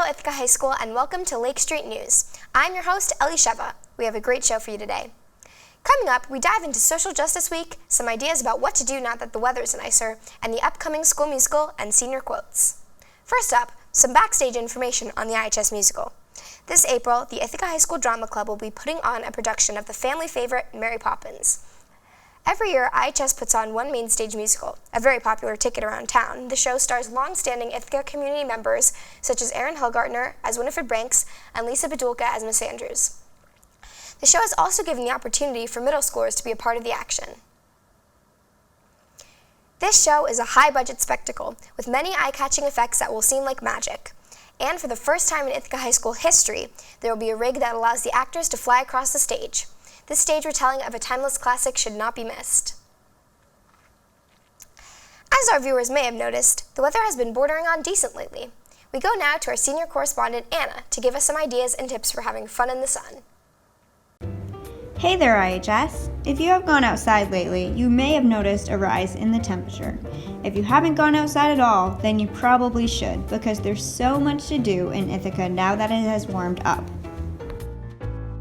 Ithaca High School, and welcome to Lake Street News. I'm your host, Ellie Sheva. We have a great show for you today. Coming up, we dive into Social Justice Week, some ideas about what to do now that the weather is nicer, and the upcoming school musical and senior quotes. First up, some backstage information on the IHS musical. This April, the Ithaca High School Drama Club will be putting on a production of the family favorite, Mary Poppins. Every year, IHS puts on one main stage musical, a very popular ticket around town. The show stars long-standing Ithaca community members such as Erin Hillgartner as Winifred Branks and Lisa Bedulka as Miss Andrews. The show has also given the opportunity for middle schoolers to be a part of the action. This show is a high-budget spectacle with many eye-catching effects that will seem like magic. And for the first time in Ithaca High School history, there will be a rig that allows the actors to fly across the stage. This stage retelling of a timeless classic should not be missed. As our viewers may have noticed, the weather has been bordering on decent lately. We go now to our senior correspondent, Anna, to give us some ideas and tips for having fun in the sun. Hey there, IHS. If you have gone outside lately, you may have noticed a rise in the temperature. If you haven't gone outside at all, then you probably should, because there's so much to do in Ithaca now that it has warmed up.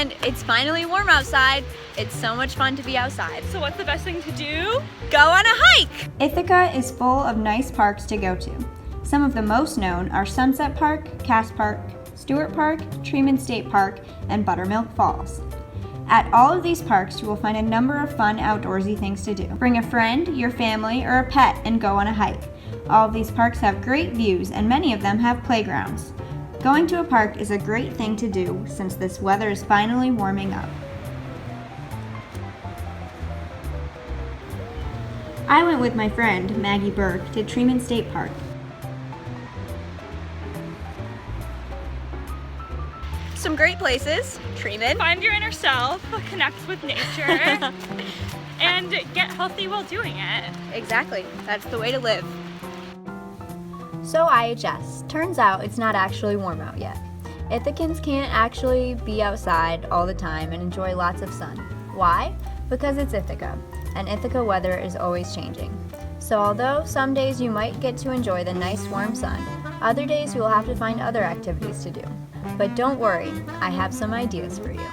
And it's finally warm outside. It's so much fun to be outside. So what's the best thing to do? Go on a hike! Ithaca is full of nice parks to go to. Some of the most known are Sunset Park, Cass Park, Stewart Park, Tremont State Park, and Buttermilk Falls. At all of these parks, you will find a number of fun outdoorsy things to do. Bring a friend, your family, or a pet and go on a hike. All of these parks have great views and many of them have playgrounds. Going to a park is a great thing to do since this weather is finally warming up. I went with my friend, Maggie Burke, to Tremont State Park. Some great places. Tremont. Find your inner self, connect with nature, and get healthy while doing it. Exactly. That's the way to live. So IHS, turns out it's not actually warm out yet. Ithacans can't actually be outside all the time and enjoy lots of sun. Why? Because it's Ithaca, and Ithaca weather is always changing. So although some days you might get to enjoy the nice warm sun, other days you will have to find other activities to do. But don't worry, I have some ideas for you.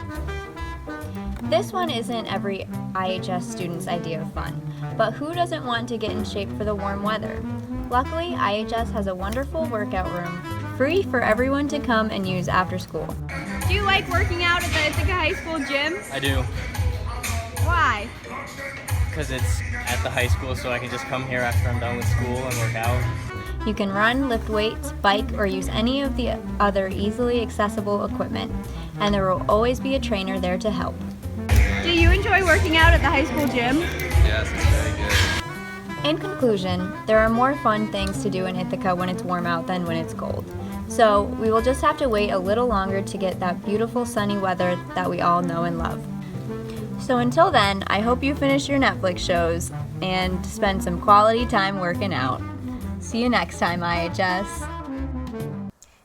This one isn't every IHS student's idea of fun, but who doesn't want to get in shape for the warm weather? Luckily, IHS has a wonderful workout room, free for everyone to come and use after school. Do you like working out at the Ithaca High School gym? I do, Why? because it's at the high school, so I can just come here after I'm done with school and work out. You can run, lift weights, bike, or use any of the other easily accessible equipment, and there will always be a trainer there to help. Do you enjoy working out at the high school gym? Yes, it's very good. In conclusion, there are more fun things to do in Ithaca when it's warm out than when it's cold. So we will just have to wait a little longer to get that beautiful sunny weather that we all know and love. So until then, I hope you finish your Netflix shows and spend some quality time working out. See you next time, IHS.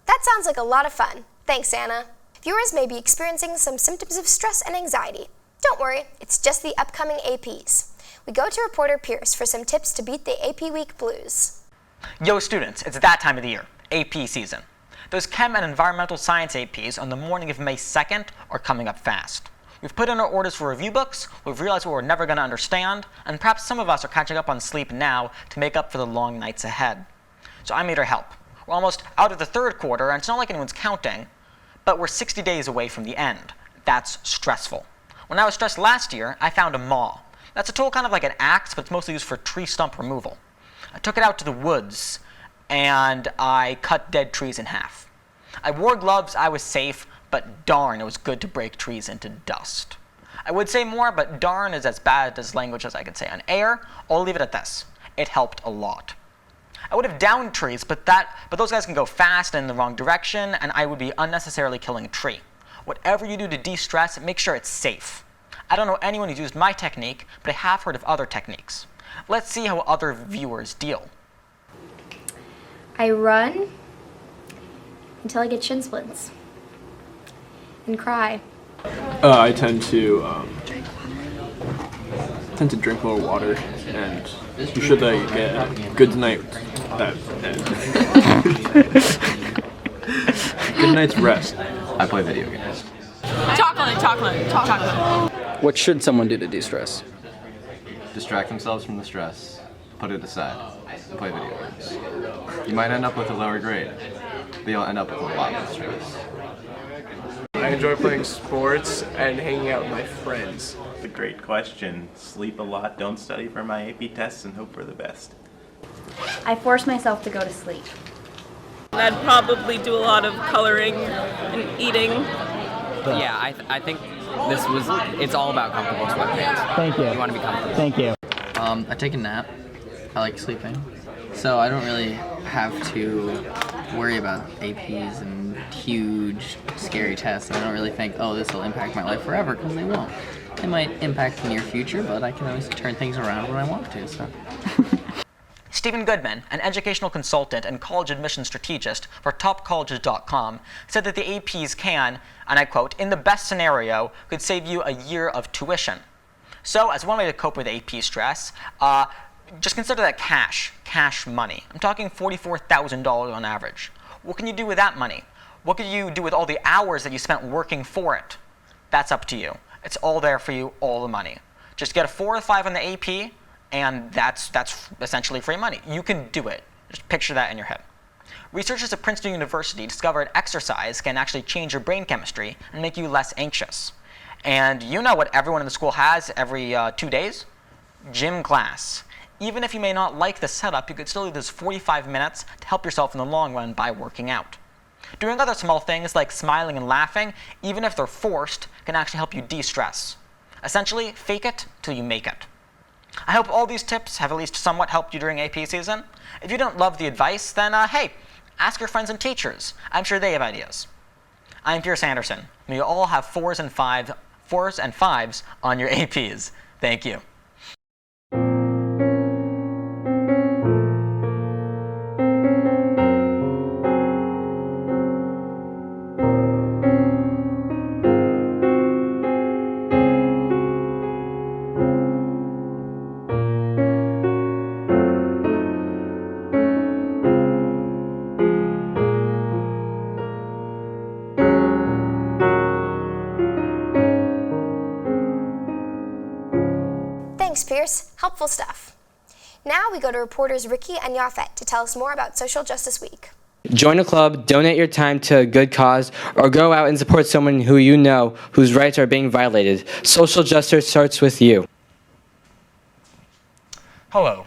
That sounds like a lot of fun. Thanks, Anna. Viewers may be experiencing some symptoms of stress and anxiety. Don't worry, it's just the upcoming APs. We go to reporter Pierce for some tips to beat the AP Week blues. Yo students, it's that time of the year, AP season. Those Chem and Environmental Science APs on the morning of May 2nd are coming up fast. We've put in our orders for review books, we've realized what we're never going to understand, and perhaps some of us are catching up on sleep now to make up for the long nights ahead. So I'm here to help. We're almost out of the third quarter, and it's not like anyone's counting, but we're 60 days away from the end. That's stressful. When I was stressed last year, I found a maul. That's a tool kind of like an axe, but it's mostly used for tree stump removal. I took it out to the woods, and I cut dead trees in half. I wore gloves, I was safe, but darn, it was good to break trees into dust. I would say more, but darn is as bad as language as I can say on air. I'll leave it at this. It helped a lot. I would have downed trees, but those guys can go fast and in the wrong direction, and I would be unnecessarily killing a tree. Whatever you do to de-stress, make sure it's safe. I don't know anyone who's used my technique, but I have heard of other techniques. Let's see how other viewers deal. I run until I get shin splints and cry. I tend to drink more water, and you should get a good night. Good night's rest. I play video games. Chocolate. What should someone do to de-stress? Distract themselves from the stress, put it aside, and play video games. You might end up with a lower grade, but you'll end up with a lot less stress. I enjoy playing sports and hanging out with my friends. It's a great question. Sleep a lot, don't study for my AP tests, and hope for the best. I force myself to go to sleep. I'd probably do a lot of coloring and eating. Yeah, I think it's all about comfortable sweatpants. Thank you. You want to be comfortable. Thank you. I take a nap. I like sleeping. So I don't really have to worry about APs and huge, scary tests. I don't really think, oh, this will impact my life forever, because they won't. They might impact the near future, but I can always turn things around when I want to, so. Stephen Goodman, an educational consultant and college admissions strategist for topcolleges.com, said that the APs can, and I quote, in the best scenario, could save you a year of tuition. So, as one way to cope with AP stress, just consider that cash money. I'm talking $44,000 on average. What can you do with that money? What could you do with all the hours that you spent working for it? That's up to you. It's all there for you, all the money. Just get a 4 or 5 on the AP, and that's essentially free money. You can do it. Just picture that in your head. Researchers at Princeton University discovered exercise can actually change your brain chemistry and make you less anxious. And you know what everyone in the school has every 2 days? Gym class. Even if you may not like the setup, you could still do this 45 minutes to help yourself in the long run by working out. Doing other small things like smiling and laughing, even if they're forced, can actually help you de-stress. Essentially, fake it till you make it. I hope all these tips have at least somewhat helped you during AP season. If you don't love the advice, then hey, ask your friends and teachers. I'm sure they have ideas. I'm Pierce Anderson. May you all have 4s and 5s on your APs. Thank you. Thanks, Pierce. Helpful stuff. Now we go to reporters Ricky and Yafet to tell us more about Social Justice Week. Join a club, donate your time to a good cause, or go out and support someone who you know whose rights are being violated. Social justice starts with you. Hello,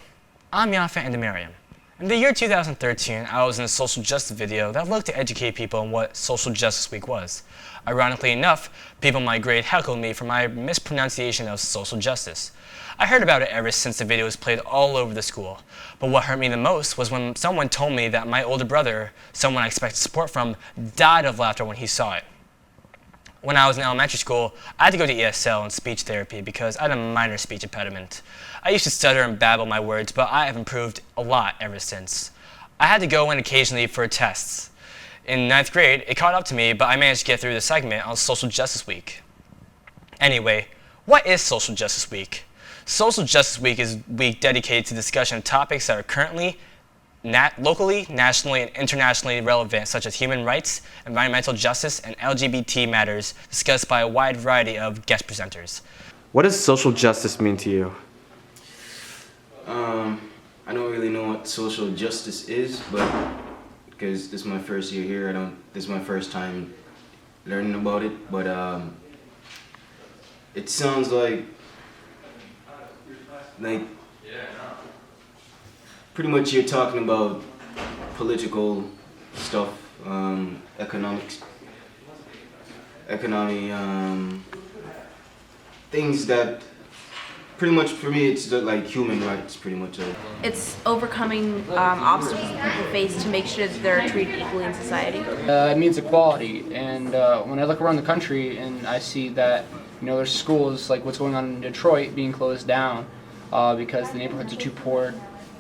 I'm Yafet and Miriam. In the year 2013, I was in a social justice video that looked to educate people on what Social Justice Week was. Ironically enough, people in my grade heckled me for my mispronunciation of social justice. I heard about it ever since the video was played all over the school. But what hurt me the most was when someone told me that my older brother, someone I expected support from, died of laughter when he saw it. When I was in elementary school, I had to go to ESL and speech therapy because I had a minor speech impediment. I used to stutter and babble my words, but I have improved a lot ever since. I had to go in occasionally for tests. In 9th grade, it caught up to me, but I managed to get through the segment on Social Justice Week. Anyway, what is Social Justice Week? Social Justice Week is a week dedicated to discussion of topics that are currently, locally, nationally, and internationally relevant, such as human rights, environmental justice, and LGBT matters, discussed by a wide variety of guest presenters. What does social justice mean to you? I don't really know what social justice is, but because this is my first year here, this is my first time learning about it, but it sounds like pretty much you're talking about political stuff, things that pretty much for me it's like human rights pretty much. It's overcoming obstacles that people face to make sure that they're treated equally in society. It means equality, and when I look around the country and I see that there's schools like what's going on in Detroit being closed down because the neighborhoods are too poor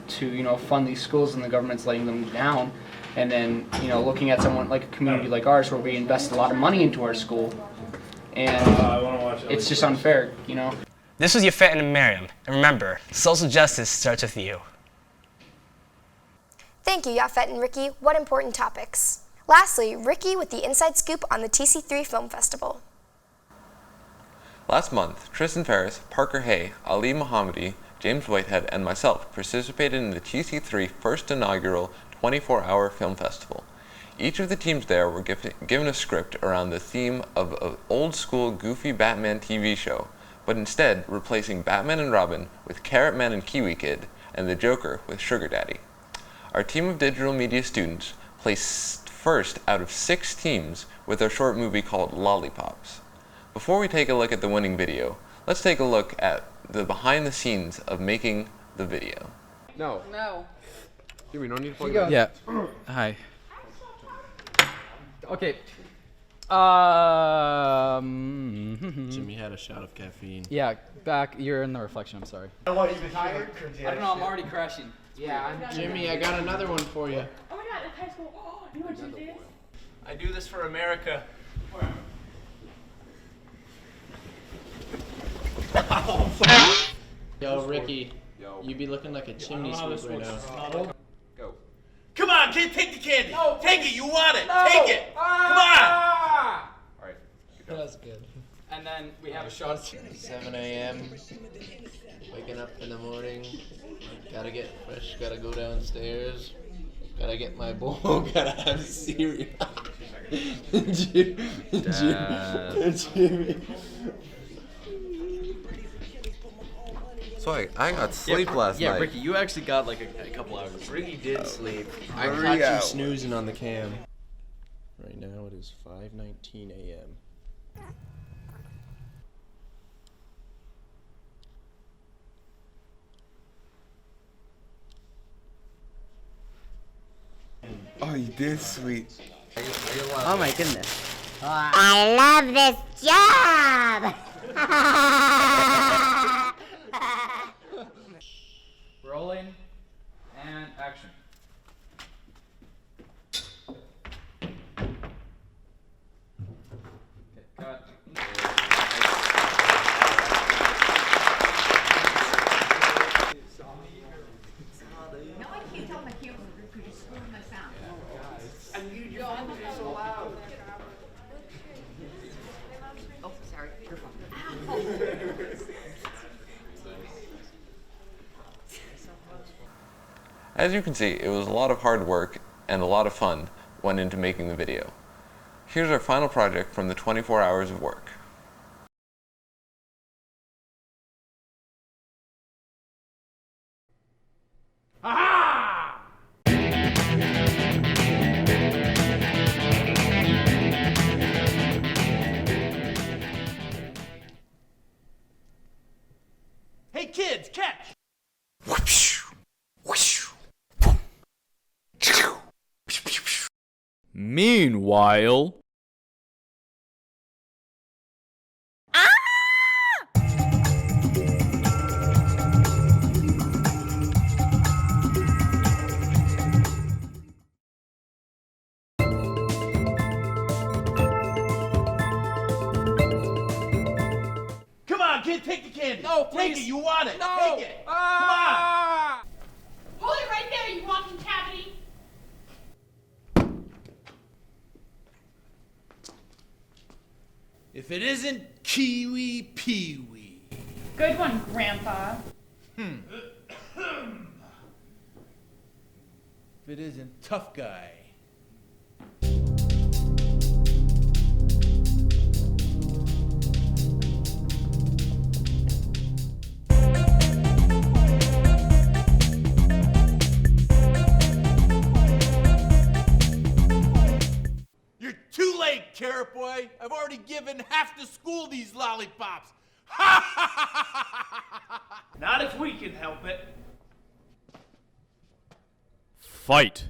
to fund these schools and the government's letting them down, and then looking at someone like a community like ours where we invest a lot of money into our school, and it's just unfair. This was Yafet and Miriam, and remember, social justice starts with you. Thank you, Yafet and Ricky. What important topics. Lastly, Ricky with the inside scoop on the TC3 Film Festival. Last month, Tristan Ferris, Parker Hay, Ali Mohammadi, James Whitehead, and myself participated in the TC3 first inaugural 24-hour film festival. Each of the teams there were given a script around the theme of an old-school goofy Batman TV show, but instead replacing Batman and Robin with Carrot Man and Kiwi Kid, and the Joker with Sugar Daddy. Our team of digital media students placed first out of 6 teams with our short movie called Lollipops. Before we take a look at the winning video, let's take a look at the behind the scenes of making the video. No. No. Jimmy, no need to plug it in. Yeah. Hi. Okay. Jimmy had a shot of caffeine. Yeah, back. You're in the reflection. I'm sorry. I want you to tired? I don't know. I'm already crashing. Yeah, Jimmy, I got another one for you. Oh my god, that's high school. Oh, you know what Tuesday is? I do this for America. Yo, Ricky, you be looking like a chimney sweep right now. Go. Come on, kid, take the candy. No, take it, you want it. No. Take it. Come on. All right. That's good. And then we have a shot. 7 a.m. Waking up in the morning. Gotta get fresh. Gotta go downstairs. Gotta get my bowl. Gotta have cereal. Jimmy. So I got sleep last night. Yeah, Ricky, you actually got like a couple hours. Ricky did sleep. I caught you snoozing on the cam. Right now it is 5:19 a.m. Oh, you did sweet. Oh my goodness. I love this job! Rolling and action. Okay, cut. No, I can't tell my camera because you're screwing my sound. And you so loud. Oh, sorry. Your fault. As you can see, it was a lot of hard work and a lot of fun went into making the video. Here's our final project from the 24 hours of work. Aha! Hey kids, catch. Meanwhile... Come on, kid, take the candy. No, Take please. it, you want it. No. Take it. Come on. Hold it right there, you walking cavity. If it isn't Kiwi Peewee. Good one, Grandpa. If it isn't Tough Guy. You're too late, Carrot Boy. I've already given half the school these lollipops. Not if we can help it. Fight.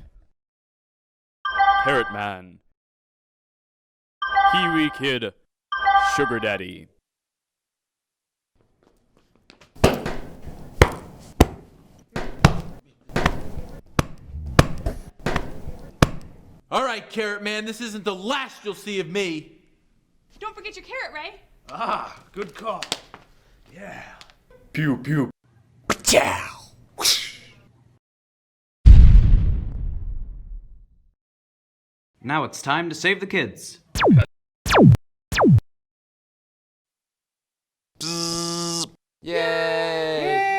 Carrot Man. Kiwi Kid. Sugar Daddy. All right, Carrot Man, this isn't the last you'll see of me. Don't forget your carrot, Ray. Ah, good call. Yeah. Pew pew. Now it's time to save the kids. Yay!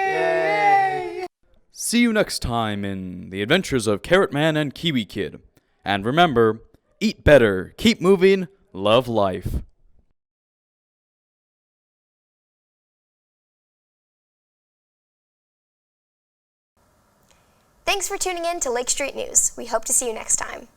See you next time in The Adventures of Carrot Man and Kiwi Kid. And remember, eat better, keep moving, love life. Thanks for tuning in to Lake Street News. We hope to see you next time.